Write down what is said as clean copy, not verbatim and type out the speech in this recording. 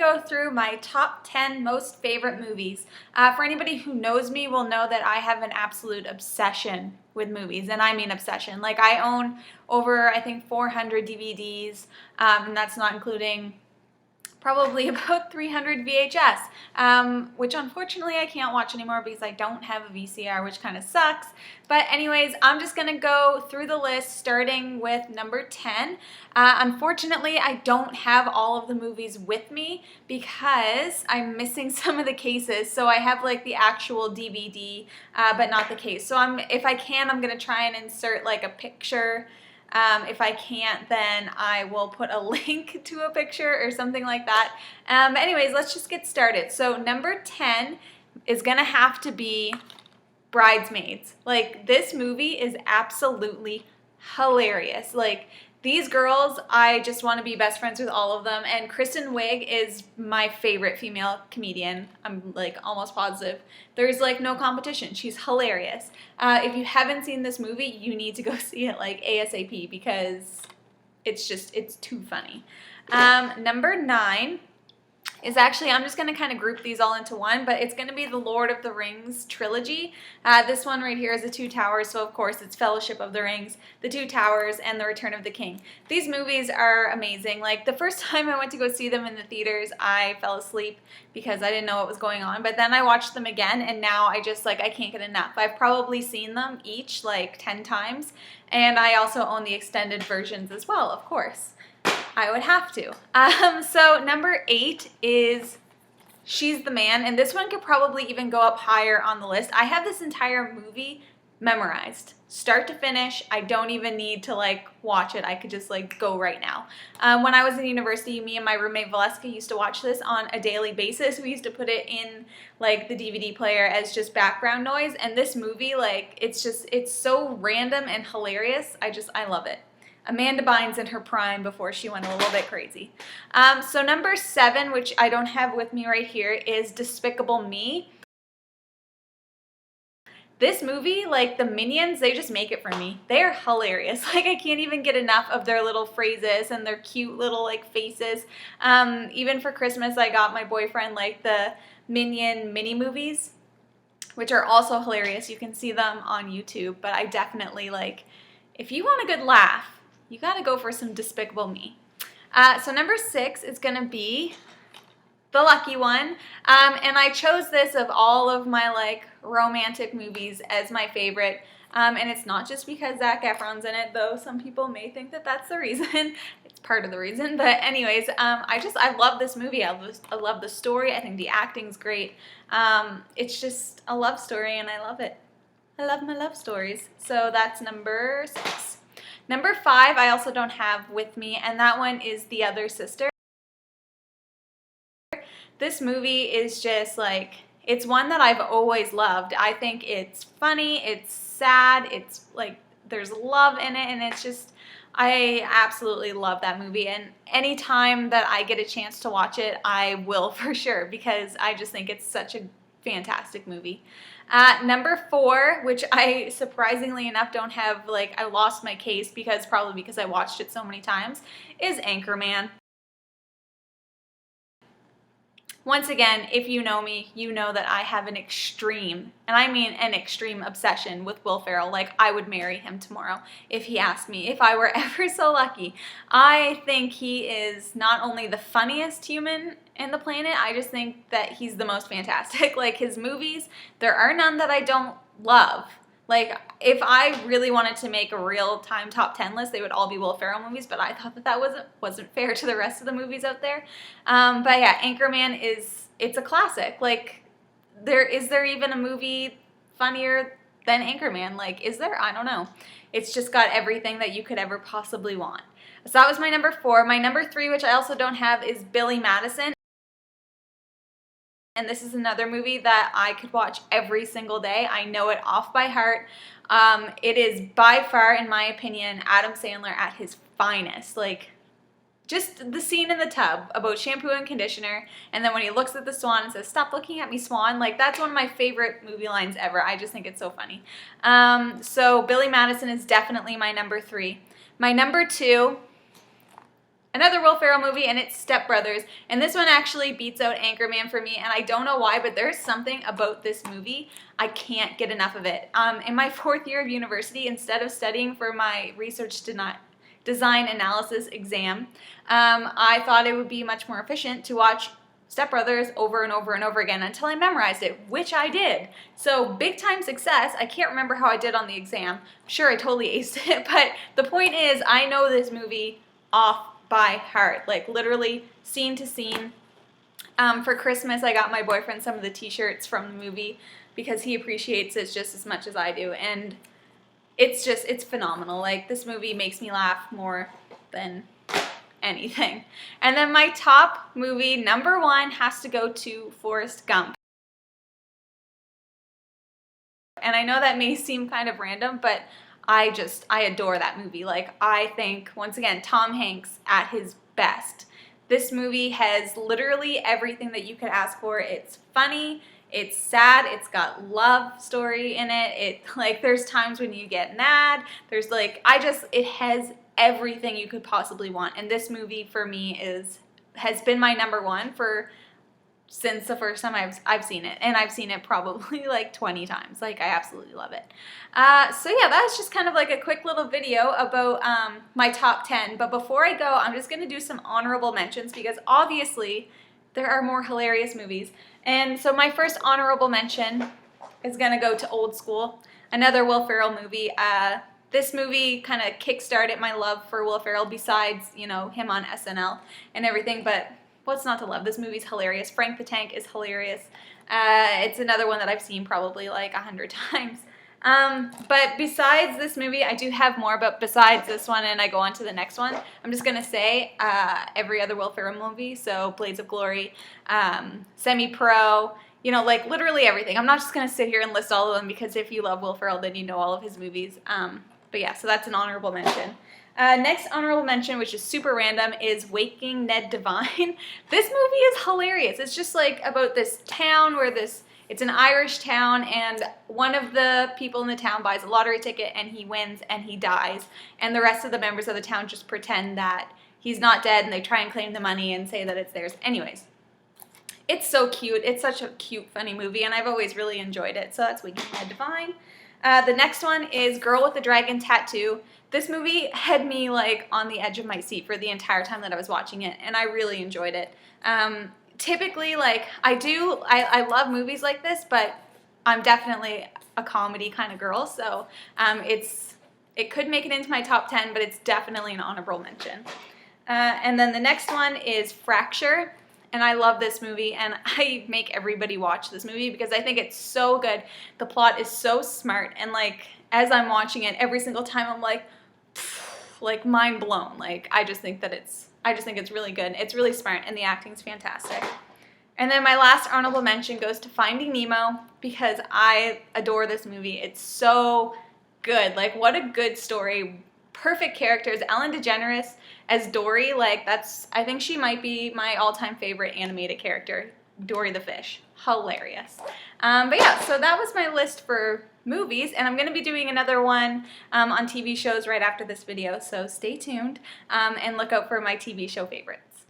go through my top 10 most favorite movies. For anybody who knows me will know that I have an absolute obsession with movies, and I mean obsession. Like, I own over, I think, 400 DVDs, and that's not including probably about 300 VHS, which unfortunately I can't watch anymore because I don't have a VCR, which kind of sucks. But anyways, I'm just gonna go through the list starting with number 10. Unfortunately, I don't have all of the movies with me because I'm missing some of the cases. So I have like the actual DVD, but not the case. So if I can, I'm gonna try and insert like a picture. If I can't, then I will put a link to a picture or something like that. But anyways, let's just get started. So number 10 is gonna have to be Bridesmaids. Like, this movie is absolutely hilarious. Like, these girls, I just want to be best friends with all of them, and Kristen Wiig is my favorite female comedian. I'm like almost positive. There's like no competition. She's hilarious. If you haven't seen this movie, you need to go see it like ASAP because it's too funny. Number 9 is actually, I'm just going to kind of group these all into one, but it's going to be the Lord of the Rings trilogy. This one right here is The Two Towers, so of course it's Fellowship of the Rings, The Two Towers, and The Return of the King. These movies are amazing. Like, the first time I went to go see them in the theaters, I fell asleep because I didn't know what was going on, but then I watched them again, and now I just, like, I can't get enough. I've probably seen them each, like, 10 times, and I also own the extended versions as well, of course. I would have to. So number 8 is She's the Man, and this one could probably even go up higher on the list. I have this entire movie memorized, start to finish. I don't even need to like watch it. I could just like go right now. When I was in university, me and my roommate Valeska used to watch this on a daily basis. We used to put it in like the DVD player as just background noise, and this movie, like, it's so random and hilarious. I love it. Amanda Bynes in her prime before she went a little bit crazy. So number 7, which I don't have with me right here, is Despicable Me. This movie, like, the Minions, they just make it for me. They are hilarious. Like, I can't even get enough of their little phrases and their cute little, like, faces. Even for Christmas, I got my boyfriend, like, the Minion mini movies, which are also hilarious. You can see them on YouTube, but I definitely, like, if you want a good laugh, you gotta go for some Despicable Me. So number 6 is gonna be The Lucky One, and I chose this of all of my like romantic movies as my favorite, and it's not just because Zac Efron's in it, though some people may think that that's the reason. It's part of the reason, but anyways, I love this movie. I love the story. I think the acting's great. It's just a love story, and I love it. I love my love stories. So that's number 6. Number 5, I also don't have with me, and that one is The Other Sister. This movie is just like, it's one that I've always loved. I think it's funny, it's sad, it's like, there's love in it, and it's just, I absolutely love that movie, and anytime that I get a chance to watch it, I will for sure, because I just think it's such a fantastic movie. Number 4, which I surprisingly enough don't have, like, I lost my case probably because I watched it so many times, is Anchorman. Once again, if you know me, you know that I have an extreme, and I mean an extreme obsession with Will Ferrell. Like, I would marry him tomorrow if he asked me, if I were ever so lucky. I think he is not only the funniest human in the planet, I just think that he's the most fantastic. Like, his movies, there are none that I don't love. Like, if I really wanted to make a real-time top 10 list, they would all be Will Ferrell movies, but I thought that wasn't fair to the rest of the movies out there. But yeah, Anchorman it's a classic. Like, is there even a movie funnier than Anchorman? Like, is there? I don't know. It's just got everything that you could ever possibly want. So that was my number 4. My number 3, which I also don't have, is Billy Madison. And this is another movie that I could watch every single day. I know it off by heart. It is by far, in my opinion, Adam Sandler at his finest. Like, just the scene in the tub about shampoo and conditioner, and then when he looks at the swan and says, "Stop looking at me, swan," like, that's one of my favorite movie lines ever. I just think it's so funny. So Billy Madison is definitely my number 3. My number 2 another Will Ferrell movie, and it's Step Brothers. And this one actually beats out Anchorman for me, and I don't know why, but there's something about this movie. I can't get enough of it. In my 4th year of university, instead of studying for my research design analysis exam, I thought it would be much more efficient to watch Step Brothers over and over and over again until I memorized it, which I did. So big time success. I can't remember how I did on the exam. I'm sure I totally aced it, but the point is I know this movie off by heart, like literally scene to scene. For Christmas, I got my boyfriend some of the t-shirts from the movie because he appreciates it just as much as I do, and it's phenomenal. Like, this movie makes me laugh more than anything. And then my top movie, number 1, has to go to Forrest Gump. And I know that may seem kind of random, but I adore that movie. Like, I think, once again, Tom Hanks at his best. This movie has literally everything that you could ask for. It's funny, it's sad, it's got love story in it. Like, there's times when you get mad. There's like, it has everything you could possibly want. And this movie for me has been my number 1 since the first time I've seen it, and I've seen it probably like 20 times. Like, I absolutely love it. So yeah, that's just kind of like a quick little video about my top 10. But before I go, I'm just gonna do some honorable mentions because obviously there are more hilarious movies. And so my first honorable mention is gonna go to Old School, another Will Ferrell movie. This movie kind of kickstarted my love for Will Ferrell, besides, you know, him on SNL and everything, but what's not to love? This movie's hilarious. Frank the Tank is hilarious. It's another one that I've seen probably like 100 times. But besides this movie, I do have more, but besides this one, and I go on to the next one, I'm just going to say every other Will Ferrell movie, so Blades of Glory, Semi-Pro, you know, like literally everything. I'm not just going to sit here and list all of them because if you love Will Ferrell, then you know all of his movies. But yeah, so that's an honorable mention. Next honorable mention, which is super random, is Waking Ned Divine. This movie is hilarious. It's just like about this town where it's an Irish town, and one of the people in the town buys a lottery ticket and he wins and he dies. And the rest of the members of the town just pretend that he's not dead, and they try and claim the money and say that it's theirs. Anyways, it's so cute. It's such a cute, funny movie, and I've always really enjoyed it. So that's Waking Ned Divine. The next one is Girl with the Dragon Tattoo. This movie had me like on the edge of my seat for the entire time that I was watching it, and I really enjoyed it. Typically, like, I love movies like this, but I'm definitely a comedy kind of girl, so it could make it into my top 10, but it's definitely an honorable mention. And then the next one is Fracture. And I love this movie, and I make everybody watch this movie because I think it's so good. The plot is so smart, and like, as I'm watching it, every single time I'm like mind blown. Like, I just think it's really good. It's really smart, and the acting's fantastic. And then my last honorable mention goes to Finding Nemo because I adore this movie. It's so good. Like, what a good story. Perfect characters. Ellen DeGeneres as Dory, like, I think she might be my all-time favorite animated character, Dory the fish. Hilarious. But yeah, so that was my list for movies, and I'm going to be doing another one on TV shows right after this video, so stay tuned and look out for my TV show favorites.